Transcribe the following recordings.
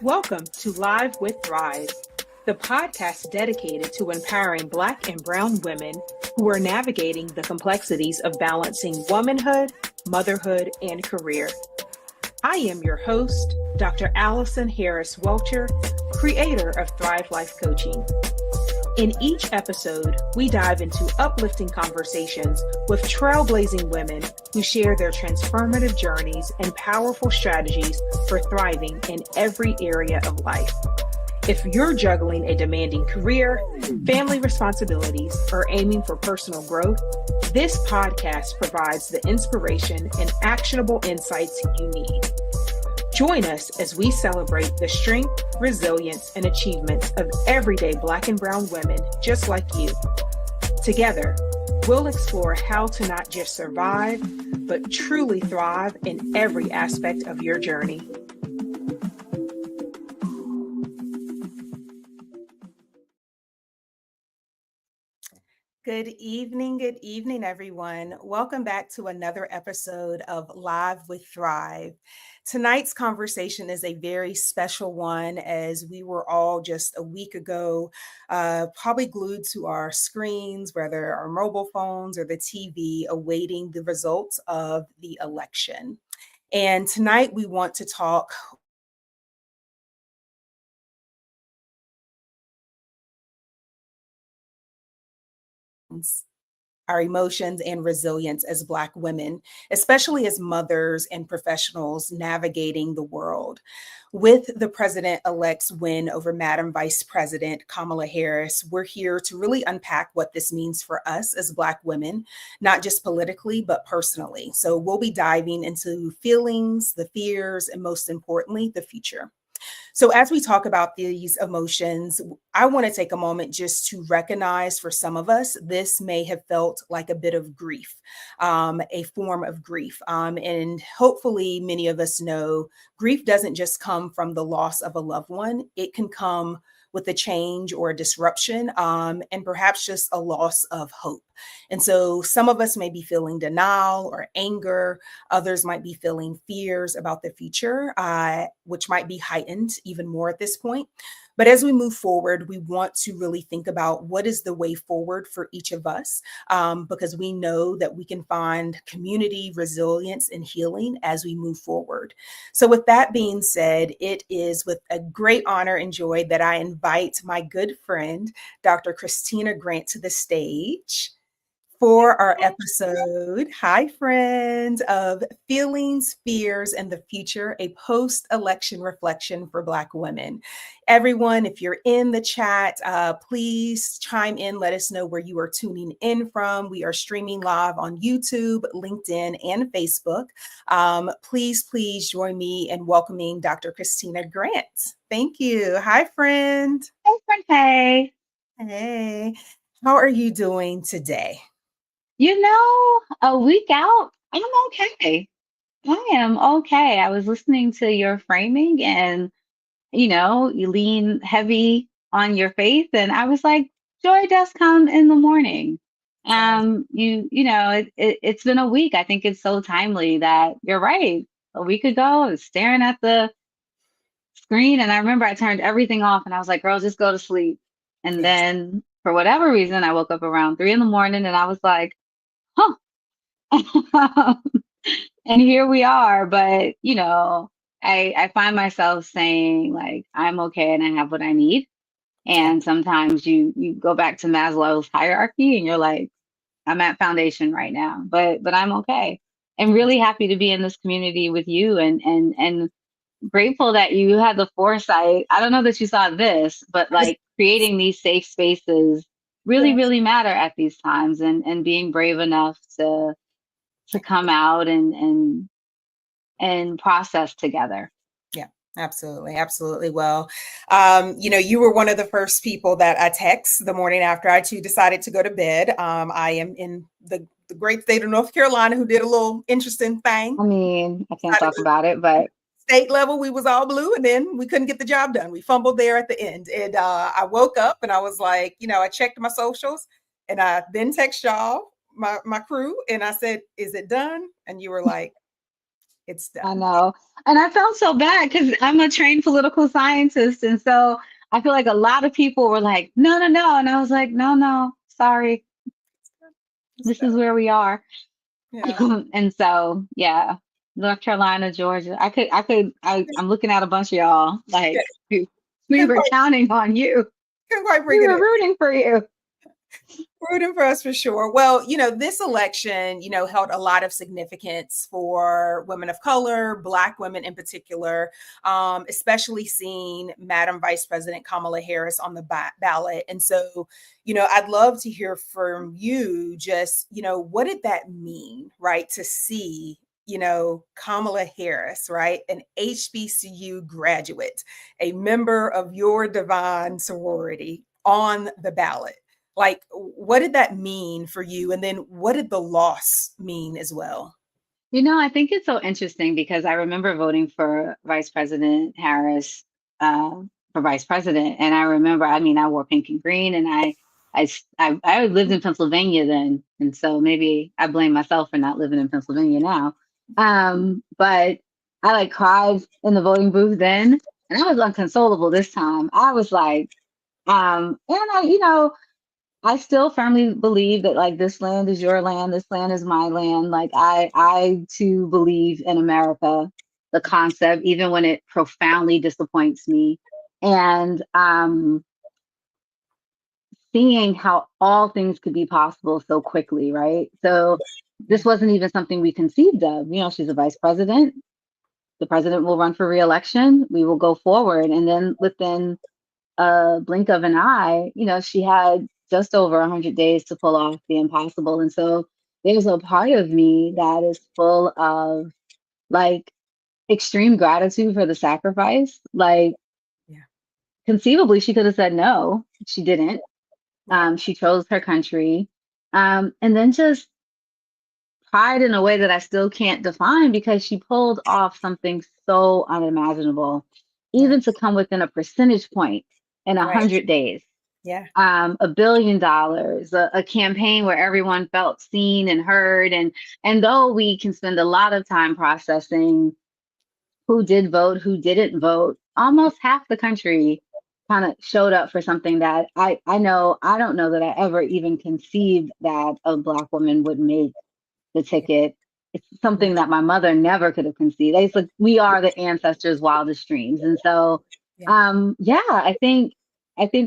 Welcome to Live with Thrive, the podcast dedicated to empowering Black and Brown women who are navigating the complexities of balancing womanhood, motherhood, and career. I am your host, Dr. Allison Harris Welcher, creator of Thrive Life Coaching. In each episode, we dive into uplifting conversations with trailblazing women who share their transformative journeys and powerful strategies for thriving in every area of life. If you're juggling a demanding career, family responsibilities, or aiming for personal growth, this podcast provides the inspiration and actionable insights you need. Join us as we celebrate the strength, resilience, and achievements of everyday Black and Brown women just like you. Together, we'll explore how to not just survive, but truly thrive in every aspect of your journey. Good evening, everyone. Welcome back to another episode of Live with Thrive. Tonight's conversation is a very special one, as we were all just a week ago probably glued to our screens, whether our mobile phones or the TV, awaiting the results of the election. And tonight we want to talk our emotions and resilience as Black women, especially as mothers and professionals navigating the world. With the president elect's win over Madam Vice President Kamala Harris, we're here to really unpack what this means for us as Black women, not just politically, but personally. So we'll be diving into feelings, the fears, and most importantly, the future. So, as we talk about these emotions, I want to take a moment just to recognize for some of us, this may have felt like a bit of grief, a form of grief. And hopefully, many of us know grief doesn't just come from the loss of a loved one, it can come with a change or a disruption, and perhaps just a loss of hope. And so some of us may be feeling denial or anger. Others might be feeling fears about the future, which might be heightened even more at this point. But as we move forward, we want to really think about what is the way forward for each of us, because we know that we can find community, resilience, and healing as we move forward. So, with that being said, it is with a great honor and joy that I invite my good friend, Dr. Christina Grant, to the stage for our episode, hi friends, of Feelings, Fears, and the Future, a post-election reflection for Black women. Everyone, if you're in the chat, please chime in, let us know where you are tuning in from. We are streaming live on YouTube, LinkedIn, and Facebook. Please join me in welcoming Dr. Christina Grant. Thank you. Hi, friend. Hey, friend. Hey. Hey, how are you doing today? A week out, I'm okay. I am okay. I was listening to your framing and, you lean heavy on your faith. And I was like, joy does come in the morning. Yes. It's been a week. I think it's so timely that you're right. A week ago, I was staring at the screen and I remember I turned everything off and I was like, girl, just go to sleep. And Yes. then for whatever reason, I woke up around 3 in the morning and I was like, huh. And here we are. But, I find myself saying, like, I'm okay and I have what I need. Yeah. And sometimes you go back to Maslow's hierarchy and you're like, I'm at foundation right now, but I'm okay. And really happy to be in this community with you and grateful that you had the foresight. I don't know that you saw this, but like creating these safe spaces really, Yes. really matter at these times and being brave enough to come out and process together. Yeah, absolutely. Absolutely. Well, you were one of the first people that I text the morning after I too decided to go to bed. I am in the great state of North Carolina who did a little interesting thing. I mean, I can't Out of talk the about it, but state level, we was all blue, and then we couldn't get the job done. We fumbled there at the end. And I woke up and I was like, I checked my socials and I then text y'all, my crew, and I said, is it done? And you were like, it's I done. know. And I felt so bad because I'm a trained political scientist. And so I feel like a lot of people were like, no, no, no. And I was like, no, no, sorry. It's This done. is where we are. Yeah. And so, yeah, North Carolina, Georgia. I'm looking at a bunch of y'all like Yes. we Couldn't were quite, counting on you. couldn't quite We bring it were in. rooting for you. Rooting for us for sure. Well, this election, held a lot of significance for women of color, Black women in particular, especially seeing Madam Vice President Kamala Harris on the ballot. And so, I'd love to hear from you just, what did that mean, right? To see, Kamala Harris, right? An HBCU graduate, a member of your divine sorority on the ballot. Like, what did that mean for you? And then what did the loss mean as well? I think it's so interesting because I remember voting for Vice President Harris for vice president, and I remember, I mean, I wore pink and green, and I lived in Pennsylvania then, and so maybe I blame myself for not living in Pennsylvania now. But I like cried in the voting booth then, and I was unconsolable this time. I was like, and I still firmly believe that like this land is your land, this land is my land. Like I too believe in America, the concept, even when it profoundly disappoints me. And seeing how all things could be possible so quickly, right? So Yeah. this wasn't even something we conceived of. She's a vice president. The president will run for reelection. We will go forward. And then within a blink of an eye, she had just over 100 days to pull off the impossible. And so there's a part of me that is full of like extreme gratitude for the sacrifice. Like, Yeah. conceivably, she could have said no. She didn't. Yeah. She chose her country. And then just pride in a way that I still can't define, because she pulled off something so unimaginable, Yeah. even to come within a percentage point in a Right. 100 days. Yeah. $1 billion, a campaign where everyone felt seen and heard. And though we can spend a lot of time processing who did vote, who didn't vote, almost half the country kind of showed up for something that I know, I don't know that I ever even conceived that a Black woman would make the Yeah. ticket. It's Yeah. something that my mother never could have conceived. It's like we are the ancestors' wildest dreams. And so Yeah. yeah, I think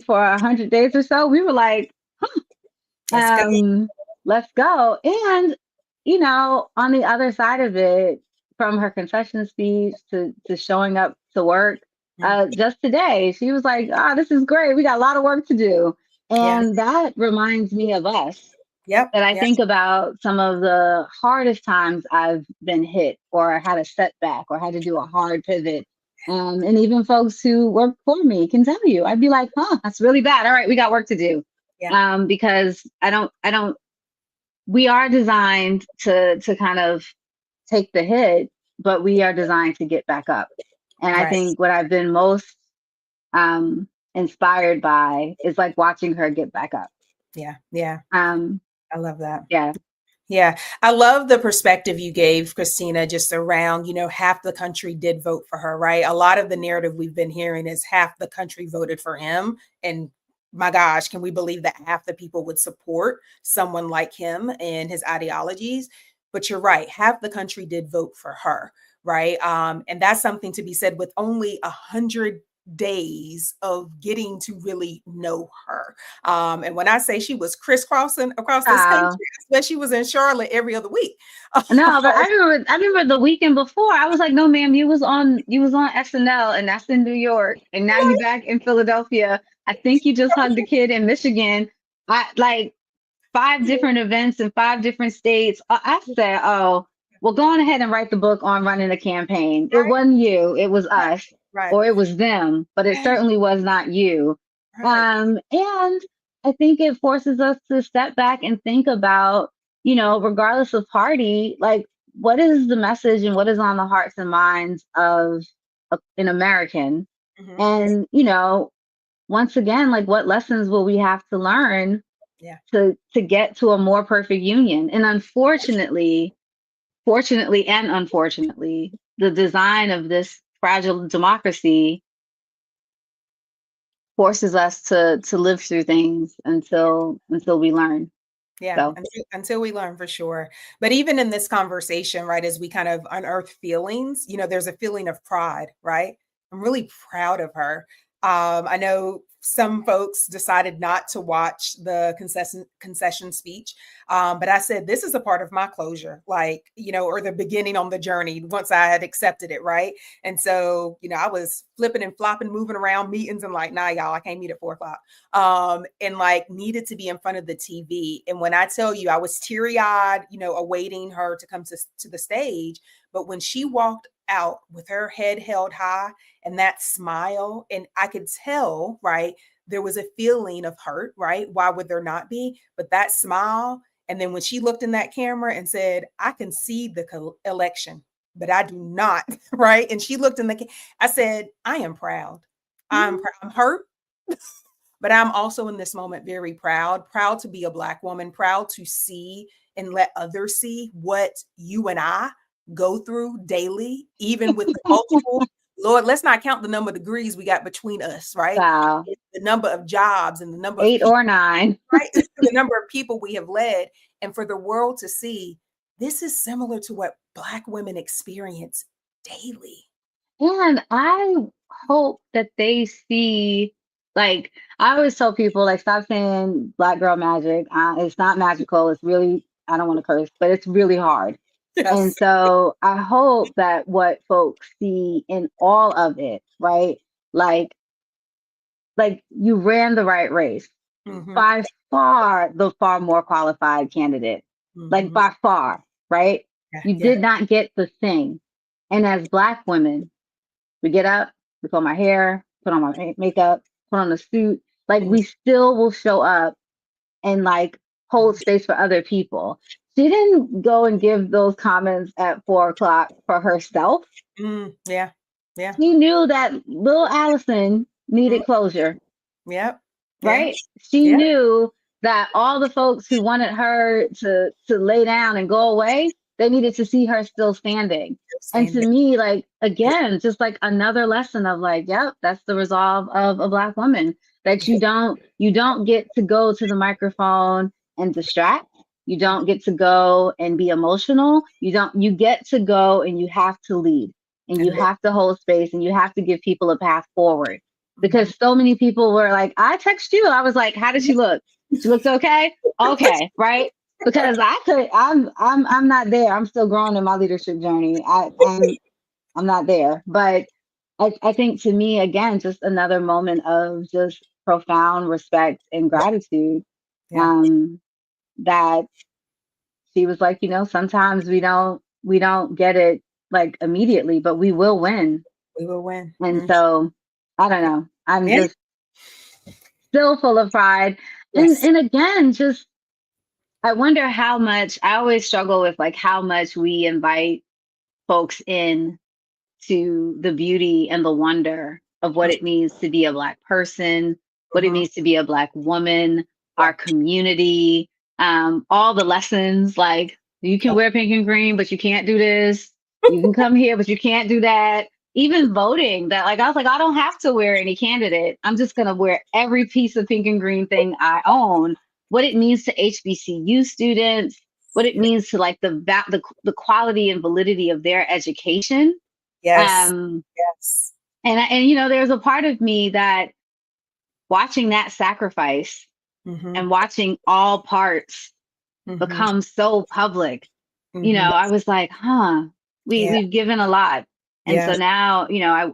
for 100 days or so, we were like, Let's go. let's go. And, on the other side of it, from her concession speech to showing up to work, Mm. just today, she was like, this is great. We got a lot of work to do. Yeah. And that reminds me of us, Yep. that I Yep. think about some of the hardest times I've been hit or had a setback or had to do a hard pivot. And even folks who work for me can tell you, I'd be like, that's really bad. All right, we got work to do. Yeah. Because we are designed to kind of take the hit, but we are designed to get back up. And I Right. think what I've been most inspired by is like watching her get back up. Yeah. Yeah. Um, I love that. yeah. Yeah, I love the perspective you gave, Christina, just around, half the country did vote for her, right? A lot of the narrative we've been hearing is half the country voted for him. And my gosh, can we believe that half the people would support someone like him and his ideologies? But you're right, half the country did vote for her, right? And that's something to be said with only 100 days of getting to really know her. And when I say she was crisscrossing across this country, but she was in Charlotte every other week. No, but I remember the weekend before, I was like, no, ma'am, you was on SNL, and that's in New York, and now you back in Philadelphia. I think you just hugged a kid in Michigan. I like 5 different events in 5 different states. I said, oh, well, go on ahead and write the book on running a campaign. It wasn't you, it was us, Right, or it was them, but it certainly was not you. right. And I think it forces us to step back and think about, regardless of party, like what is the message and what is on the hearts and minds of an American? Mhm. And, once again, like what lessons will we have to learn Yeah, to get to a more perfect union? And fortunately and unfortunately, the design of this fragile democracy forces us to live through things until we learn. yeah. So Until we learn for sure. But even in this conversation, right, as we kind of unearth feelings, there's a feeling of pride, right? I'm really proud of her. I know some folks decided not to watch the concession speech, but I said this is a part of my closure, like or the beginning on the journey once I had accepted it, right? And so I was flipping and flopping, moving around meetings, and like, nah, y'all, I can't meet at 4 o'clock, and like needed to be in front of the TV. And when I tell you, I was teary eyed, awaiting her to come to the stage, but when she walked out with her head held high and that smile, and I could tell, right, there was a feeling of hurt, right? Why would there not be? But that smile, and then when she looked in that camera and said, I can see the election, but I do not, right? And she looked in I said, I am proud. I'm hurt, but I'm also in this moment very proud to be a Black woman, proud to see and let others see what you and I go through daily, even with the multiple. Lord, let's not count the number of degrees we got between us, right? wow, The number of jobs and the number of 8 people, or 9. right? The number of people we have led, and for the world to see this is similar to what Black women experience daily. And I hope that they see Like, I always tell people, like, stop saying black girl magic. It's not magical. It's really, I don't want to curse, but it's really hard. And Yes. so I hope that what folks see in all of it, right? Like, you ran the right race. Mm-hmm. By far the far more qualified candidate. Like, Mm-hmm. by far, right? Yeah. You Yeah. did not get the thing. And as Black women, we get up, we comb our hair, put on my makeup, put on a suit. Like, Mm-hmm. we still will show up and like hold space for other people. She didn't go and give those comments at 4 o'clock for herself. Mm, yeah. Yeah. She knew that little Allison Mm, needed closure, yep. Yeah. right? She Yeah. knew that all the folks who wanted her to lay down and go away, they needed to see her still standing. And Same. to me, like, again, just like another lesson of like, yep, that's the resolve of a Black woman. That you don't get to go to the microphone and distract. You don't get to go and be emotional. You get to go and you have to lead and you And have to hold space and you have to give people a path forward, mhm. because so many people were like, I text you. I was like, how did she look? She looked okay. Okay, right? Because I'm not there. I'm still growing in my leadership journey. I'm not there. But I think, to me, again, just another moment of just profound respect and gratitude. Yeah. Um, that she was like, sometimes we don't get it like immediately, but we will win. We will win. And Mm. so I don't know. I'm Yeah. just still full of pride. And Yes. and again, just I wonder how much I always struggle with, like, how much we invite folks in to the beauty and the wonder of what it means to be a Black person, what it Mm-hmm. means to be a Black woman, Yeah. our community, all the lessons, like, you can wear pink and green, but you can't do this. You can come here, but you can't do that. Even voting, that, like, I was like, I don't have to wear any candidate. I'm just going to wear every piece of pink and green thing I own. What it means to HBCU students, what it means to, like, the quality and validity of their education. Yes. um Yes. and there's a part of me that, watching that sacrifice Mm-hmm. and watching all parts Mm-hmm. become so public, Mm-hmm. I was like, Yeah. we've given a lot. And so Yes. now,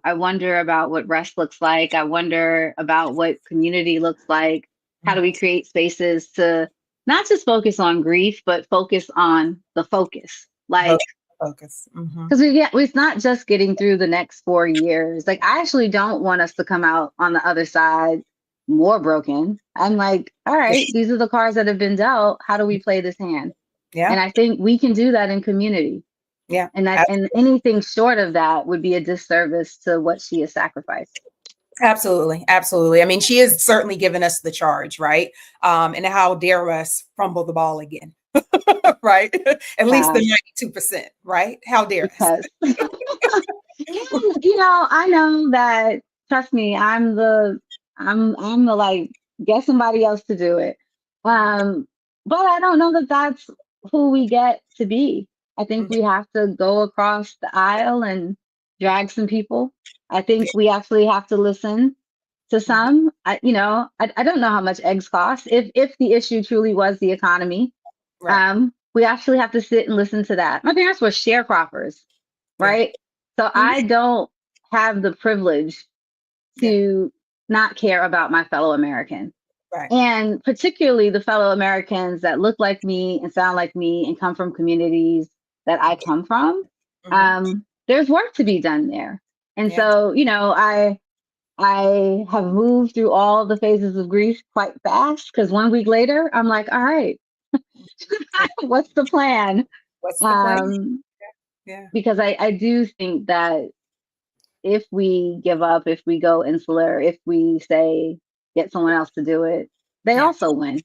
I wonder about what rest looks like. I wonder about what community looks like. How do we create spaces to not just focus on grief, but focus on the focus? Focus. Like, Focus. Mm-hmm. because it's not just getting through the next 4 years. Like, I actually don't want us to come out on the other side more broken. I'm like, all right, these are the cards that have been dealt. How do we play this hand? Yeah. And I think we can do that in community. Yeah. And anything short of that would be a disservice to what she has sacrificed. Absolutely. Absolutely. I mean, she has certainly given us the charge, right? And how dare us fumble the ball again, right? At least the Wow. 92%, right? How dare us? Because I know that, trust me, I'm the like, get somebody else to do it. Um, but I don't know that that's who we get to be. I think we have to go across the aisle and drag some people. I think we actually have to listen to Mhm. some. I don't know how much eggs cost. If the issue truly was the economy, Right. we actually have to sit and listen to that. My parents were sharecroppers, Yeah. right? So Mhm. I don't have the privilege Yeah. to not care about my fellow American. Right. And particularly the fellow Americans that look like me and sound like me and come from communities that I come from. Hmm. There's work to be done there. And Yeah. so, I have moved through all the phases of grief quite fast, because 1 week later, I'm like, all right, what's the plan? What's the plan? Um, Yeah. because I do think that if we give up, if we go insular, if we say, get someone else to do it, they Yeah. also win.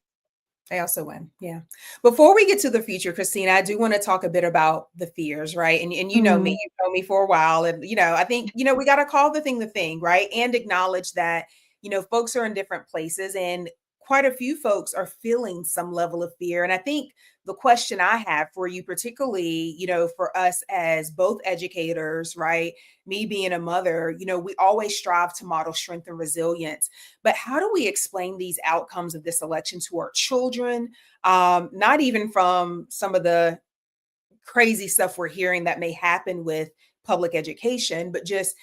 They also win. Yeah. Before we get to the future, Christina, I do want to talk a bit about the fears, right? And you know me, Mm, you've known me for a while. And, I think, we got to call the thing, right? And acknowledge that, folks are in different places. And quite a few folks are feeling some level of fear. And I think the question I have for you, particularly, for us as both educators, right? Me being a mother, we always strive to model strength and resilience. But how do we explain these outcomes of this election to our children? Not even from some of the crazy stuff we're hearing that may happen with public education, but just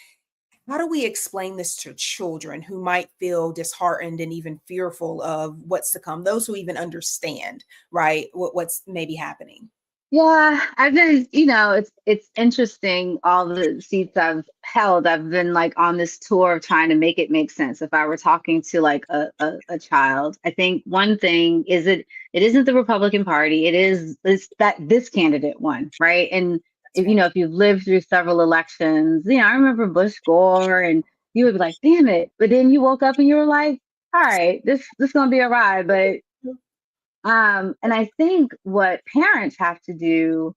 how do we explain this to children who might feel disheartened and even fearful of what's to come? Those who even understand, right, what's maybe happening. Yeah, I've been, it's interesting all the seats I've held. I've been like on this tour of trying to make it make sense. If I were talking to like a child, I think one thing is it isn't the Republican Party. It's that this candidate won, right? And if you've lived through several elections, I remember Bush Gore, and you would be like, damn it. But then you woke up and you were like, all right, this gonna be a ride, but and I think what parents have to do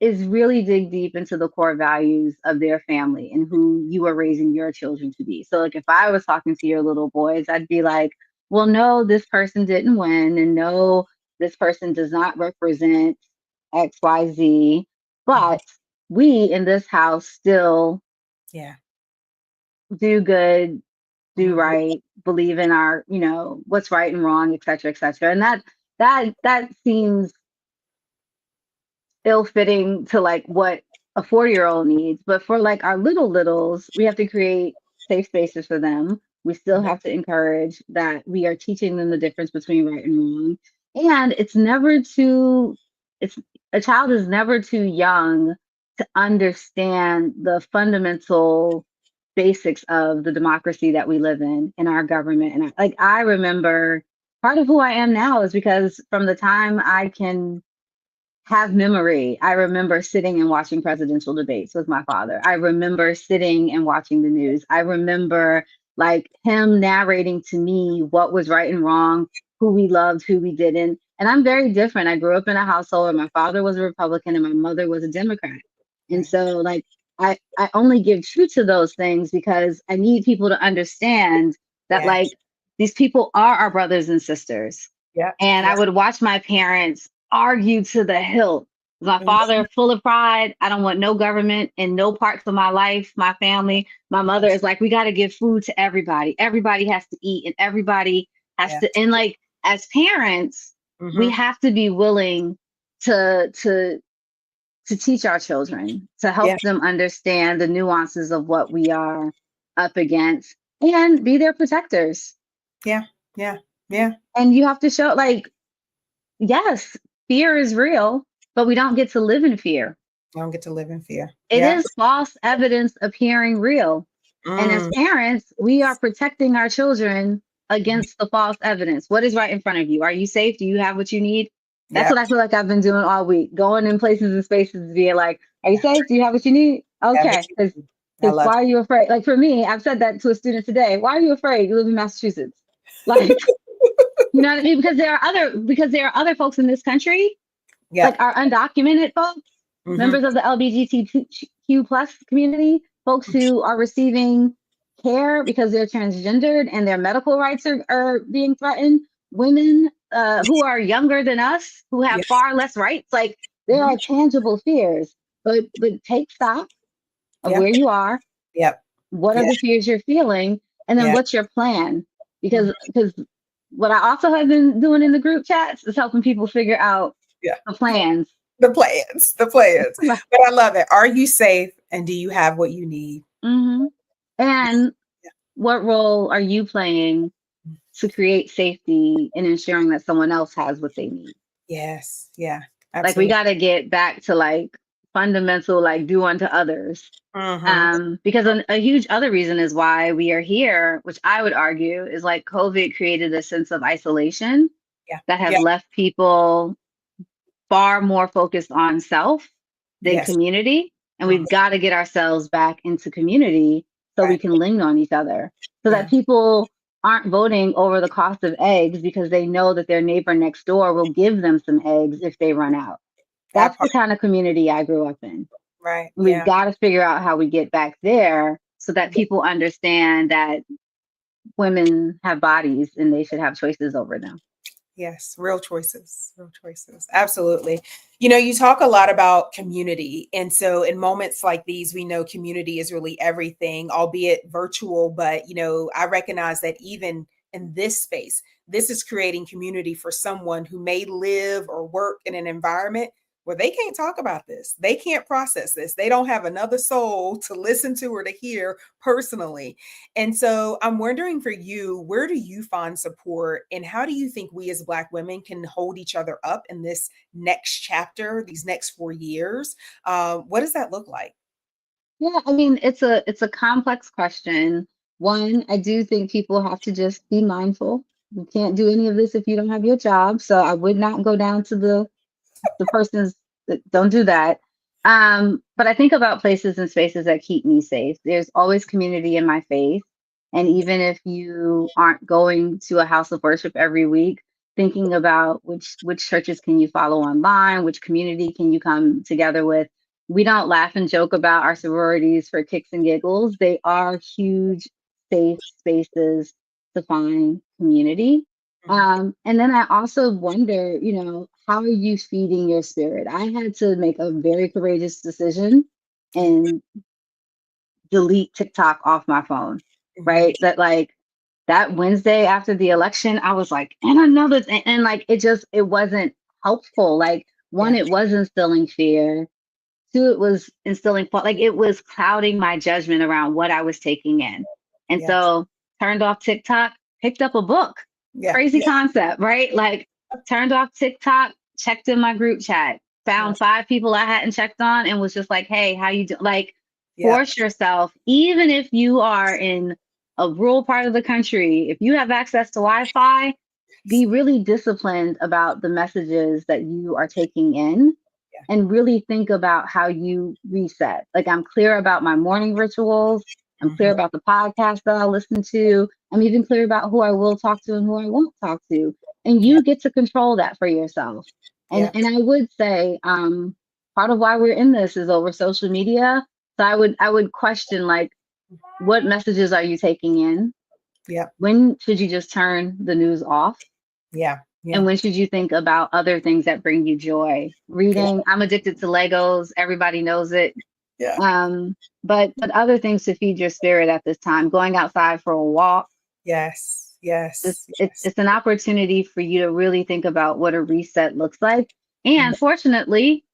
is really dig deep into the core values of their family and who you are raising your children to be. So, like, if I was talking to your little boys, I'd be like, well, no, this person didn't win, and no, this person does not represent XYZ, but we in this house still do good, do right, believe in our, what's right and wrong, et cetera, et cetera. And that seems ill-fitting to like what a 4-year-old needs. But for like our littles, we have to create safe spaces for them. We still have to encourage that we are teaching them the difference between right and wrong. And a child is never too young to understand the fundamental basics of the democracy that we live in our government. And I remember part of who I am now is because from the time I can have memory, I remember sitting and watching presidential debates with my father. I remember sitting and watching the news. I remember like him narrating to me what was right and wrong, who we loved, who we didn't. And I'm very different. I grew up in a household where my father was a Republican and my mother was a Democrat. And so like I only give truth to those things because I need people to understand that like these people are our brothers and sisters. And I would watch my parents argue to the hilt. My father, full of pride. I don't want no government in no parts of my life, my family. My mother is like, we got to give food to everybody. Everybody has to eat and everybody has to. And like, as parents, we have to be willing to teach our children, to help them understand the nuances of what we are up against and be their protectors. Yeah. And you have to show like, yes, fear is real, but we don't get to live in fear. It is false evidence appearing real. And as parents, we are protecting our children against the false evidence. What is right in front of you? Are you safe? Do you have what you need? That's what I feel like I've been doing all week, going in places and spaces, being like, are you safe? Do you have what you need? Okay. Because why are you afraid? Like for me, I've said that to a student today. Why are you afraid? You live in Massachusetts. Like, you know what I mean? Because there are other folks in this country, like our undocumented folks, members of the LGBTQ plus community, folks who are receiving care because they're transgendered and their medical rights are being threatened, women who are younger than us, who have far less rights. Like there are tangible fears, but take stock of where you are. What are the fears you're feeling? And then what's your plan? Because what I also have been doing in the group chats is helping people figure out the plans. But I love it. Are you safe? And do you have what you need? And what role are you playing to create safety and ensuring that someone else has what they need? Yes. Yeah. Absolutely. Like we got to get back to like fundamental, like do unto others. Because a huge other reason is why we are here, which I would argue is like COVID created a sense of isolation that has left people far more focused on self than community. And we've got to get ourselves back into community so we can lean on each other, so that people aren't voting over the cost of eggs because they know that their neighbor next door will give them some eggs if they run out. That's the kind of community I grew up in. We've got to figure out how we get back there so that people understand that women have bodies and they should have choices over them. Yes, real choices, real choices. Absolutely. You talk a lot about community. And so in moments like these, we know community is really everything, albeit virtual. But, I recognize that even in this space, this is creating community for someone who may live or work in an environment where they can't talk about this. They can't process this. They don't have another soul to listen to or to hear personally. And so I'm wondering for you, where do you find support and how do you think we as Black women can hold each other up in this next chapter, these next 4 years? What does that look like? Yeah, I mean, it's a complex question. One, I do think people have to just be mindful. You can't do any of this if you don't have your job. So I would not go down to the person's that don't do that. But I think about places and spaces that keep me safe. There's always community in my faith. And even if you aren't going to a house of worship every week, thinking about which churches can you follow online, which community can you come together with. We don't laugh and joke about our sororities for kicks and giggles. They are huge, safe spaces to find community. Mhm. And then I also wonder, how are you feeding your spirit? I had to make a very courageous decision Yeah. and delete TikTok off my phone, Mhm. right? That Wednesday after the election, I was like, and another, and like, it wasn't helpful. Like, one, Yeah. it was instilling fear. Two, it was instilling like it was clouding my judgment around what I was taking in. And Yes. so turned off TikTok, picked up a book. Yeah. Crazy Yeah. concept, right? Like turned off TikTok, checked in my group chat, found Yes. 5 people I hadn't checked on and was just like, hey, how you do? Like Yeah. force yourself, even if you are in a rural part of the country, if you have access to Wi-Fi, be really disciplined about the messages that you are taking in Yeah. and really think about how you reset. Like I'm clear about my morning rituals. I'm clear Mhm. about the podcast that I'll listen to. I'm even clear about who I will talk to and who I won't talk to. And Yeah. you get to control that for yourself. And Yeah. and I would say part of why we're in this is over social media. So I would question like what messages are you taking in? Yeah. When should you just turn the news off? Yeah. And Yeah. when should you think about other things that bring you joy? Yeah. Reading. I'm addicted to Legos. Everybody knows it. Yeah. But other things to feed your spirit at this time. Going outside for a walk. Yes. It's Yes. it's, Yes. it's an opportunity for you to really think about what a reset looks like. Mhm. And fortunately,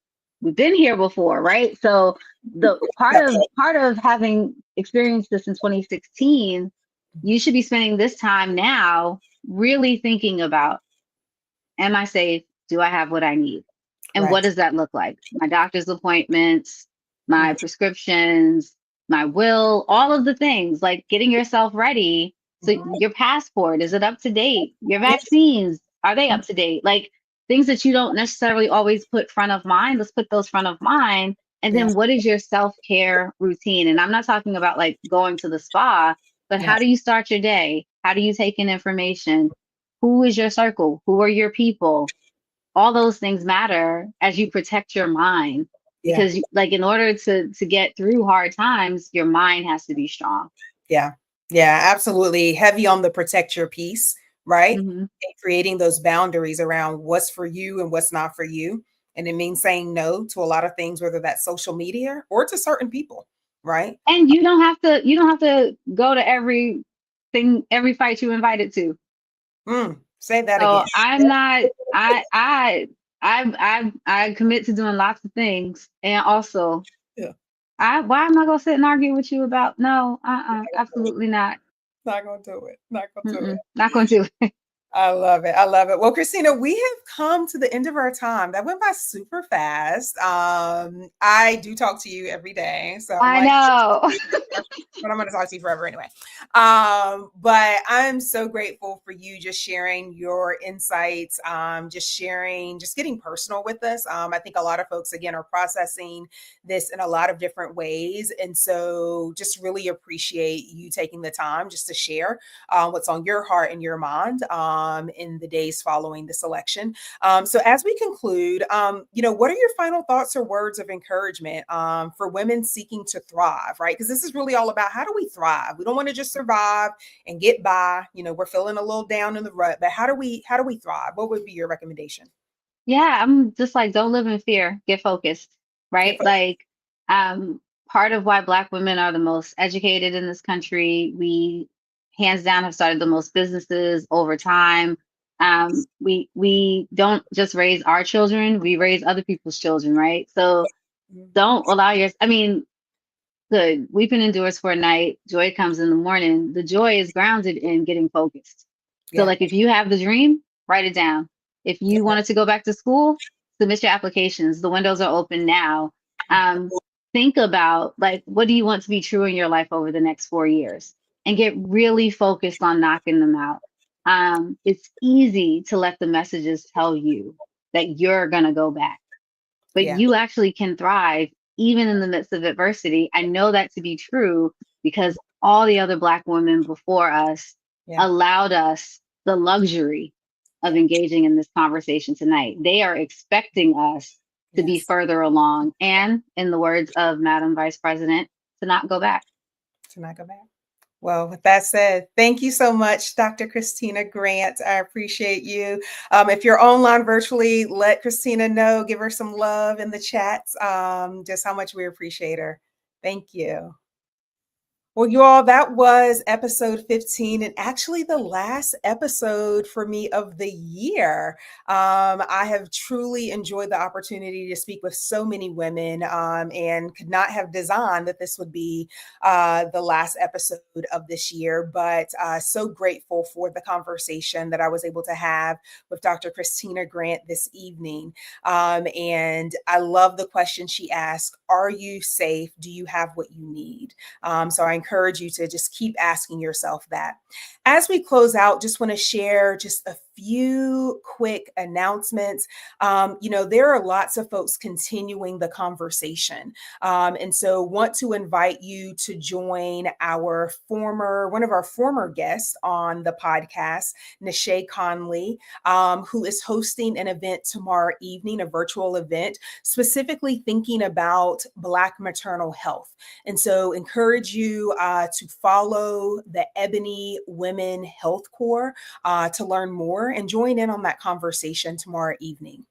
we've been here before, right? So the part Yeah. of part of having experienced this in 2016, you should be spending this time now really thinking about, am I safe? Do I have what I need? And what Right. does that look like? My doctor's appointments, my Mhm. prescriptions, my will, all of the things, like getting yourself ready. So Mhm. your passport, is it up to date? Your Yeah. vaccines, are they up to date? Like things that you don't necessarily always put front of mind, let's put those front of mind. And Yeah. then what is your self-care routine? And I'm not talking about like going to the spa, but Yeah. how do you start your day? How do you take in information? Who is your circle? Who are your people? All those things matter as you protect your mind Yeah. because like in order to get through hard times, your mind has to be strong. Yeah. Yeah, absolutely. Heavy on the protect your peace, right? Hmm. And creating those boundaries around what's for you and what's not for you. And it means saying no to a lot of things, whether that's social media or to certain people, right? And you don't have to go to every fight you invited to. Say that So again. I'm not I commit to doing lots of things. And also Yeah. I why am I gonna sit and argue with you about no, absolutely not. Not gonna do it. Not gonna do it. Not gonna do it. I love it. I love it. Well, Christina, we have come to the end of our time. That went by super fast. I do talk to you every day, so I'm I like, know. but I'm going to talk to you forever anyway. But I'm so grateful for you just sharing your insights, just sharing, just getting personal with us. I think a lot of folks, again, are processing this in a lot of different ways. And so just really appreciate you taking the time just to share what's on your heart and your mind. in the days following this election. So as we conclude, what are your final thoughts or words of encouragement for women seeking to thrive, right? Because this is really all about how do we thrive? We don't want to just survive and get by. We're feeling a little down in the rut, but how do we thrive? What would be your recommendation? Yeah, I'm just like, don't live in fear, get focused, Get right? focused. Like, part of why Black women are the most educated in this country, we hands down have started the most businesses over time. We don't just raise our children, we raise other people's children, right? So don't allow I mean, good. Weeping endures for a night, joy comes in the morning. The joy is grounded in getting focused. So, Yeah. like, if you have the dream, write it down. If you Yeah. wanted to go back to school, submit your applications. The windows are open now. Um, think about, like, what do you want to be true in your life over the next 4 years, and get really focused on knocking them out. It's easy to let the messages tell you that you're going to go back, but Yeah. you actually can thrive even in the midst of adversity. I know that to be true because all the other Black women before us Yeah. allowed us the luxury of Yeah. engaging in this conversation tonight. They are expecting us to be Yes. further along and, in the words of Madam Vice President, to not go back. To not go back. Well, with that said, thank you so much, Dr. Christina Grant. I appreciate you. If you're online virtually, let Christina know, give her some love in the chats, just how much we appreciate her. Thank you. Well, you all, that was episode 15, and actually the last episode for me of the year. I have truly enjoyed the opportunity to speak with so many women, and could not have designed that this would be the last episode of this year, but so grateful for the conversation that I was able to have with Dr. Christina Grant this evening. And I love the question she asked: are you safe? Do you have what you need? So I encourage you to just keep asking yourself that. As we close out, just want to share just a few quick announcements. There are lots of folks continuing the conversation. And so want to invite you to join one of our former guests on the podcast, Nishay Conley, who is hosting an event tomorrow evening, a virtual event, specifically thinking about Black maternal health. And so encourage you to follow the Ebony Women Health Corps to learn more and join in on that conversation tomorrow evening.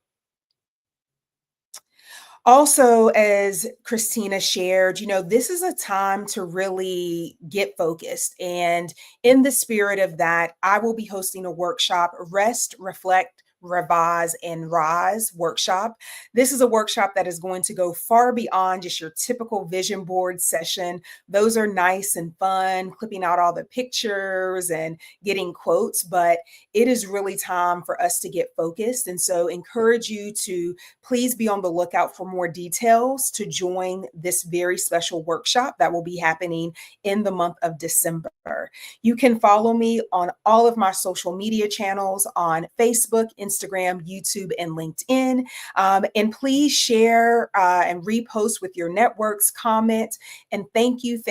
Also, as Christina shared, this is a time to really get focused. And in the spirit of that, I will be hosting a workshop, Rest, Reflect, Revise, and Rise workshop. This is a workshop that is going to go far beyond just your typical vision board session. Those are nice and fun, clipping out all the pictures and getting quotes, but it is really time for us to get focused. And so encourage you to please be on the lookout for more details to join this very special workshop that will be happening in the month of December. You can follow me on all of my social media channels on Facebook, Instagram, YouTube, and LinkedIn. And please share and repost with your networks, comment. And thank you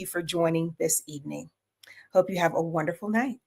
for joining this evening. Hope you have a wonderful night.